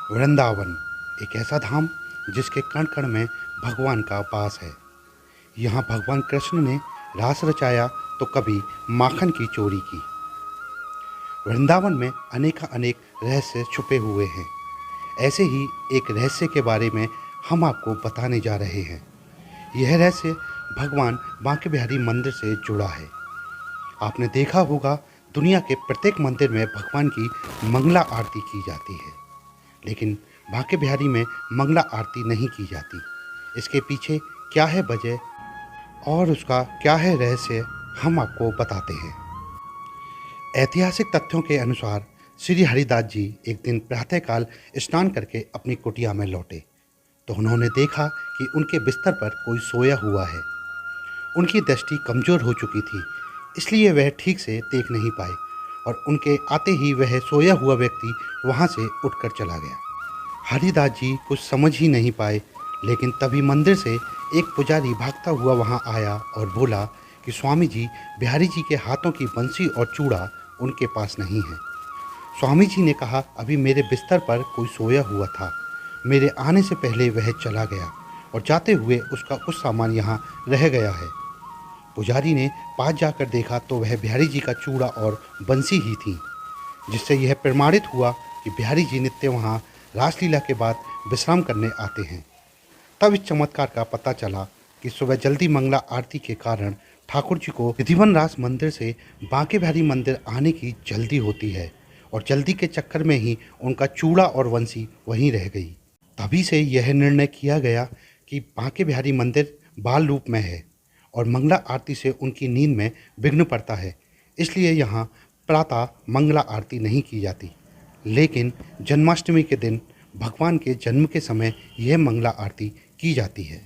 वृंदावन एक ऐसा धाम जिसके कण कण में भगवान का वास है। यहाँ भगवान कृष्ण ने रास रचाया तो कभी माखन की चोरी की। वृंदावन में अनेक रहस्य छुपे हुए हैं। ऐसे ही एक रहस्य के बारे में हम आपको बताने जा रहे हैं। यह रहस्य भगवान बांके बिहारी मंदिर से जुड़ा है। आपने देखा होगा, दुनिया के प्रत्येक मंदिर में भगवान की मंगला आरती की जाती है, लेकिन बांके बिहारी में मंगला आरती नहीं की जाती। इसके पीछे क्या है वजह और उसका क्या है रहस्य, हम आपको बताते हैं। ऐतिहासिक तथ्यों के अनुसार श्री हरिदास जी एक दिन प्रातःकाल स्नान करके अपनी कुटिया में लौटे तो उन्होंने देखा कि उनके बिस्तर पर कोई सोया हुआ है। उनकी दृष्टि कमज़ोर हो चुकी थी, इसलिए वह ठीक से देख नहीं पाए और उनके आते ही वह सोया हुआ व्यक्ति वहाँ से उठकर चला गया। हरिदास जी कुछ समझ ही नहीं पाए, लेकिन तभी मंदिर से एक पुजारी भागता हुआ वहाँ आया और बोला कि स्वामी जी, बिहारी जी के हाथों की बंसी और चूड़ा उनके पास नहीं है। स्वामी जी ने कहा, अभी मेरे बिस्तर पर कोई सोया हुआ था, मेरे आने से पहले वह चला गया और जाते हुए उसका कुछ सामान यहाँ रह गया है। पुजारी ने पास जाकर देखा तो वह बिहारी जी का चूड़ा और बंसी ही थी, जिससे यह प्रमाणित हुआ कि बिहारी जी नित्य वहाँ रासलीला के बाद विश्राम करने आते हैं। तब इस चमत्कार का पता चला कि सुबह जल्दी मंगला आरती के कारण ठाकुर जी को रिधिवन रास मंदिर से बांके बिहारी मंदिर आने की जल्दी होती है और जल्दी के चक्कर में ही उनका चूड़ा और बंसी वहीं रह गई। तभी से यह निर्णय किया गया कि बांके बिहारी मंदिर बाल रूप में है और मंगला आरती से उनकी नींद में विघ्न पड़ता है, इसलिए यहाँ प्रातः मंगला आरती नहीं की जाती। लेकिन जन्माष्टमी के दिन भगवान के जन्म के समय यह मंगला आरती की जाती है।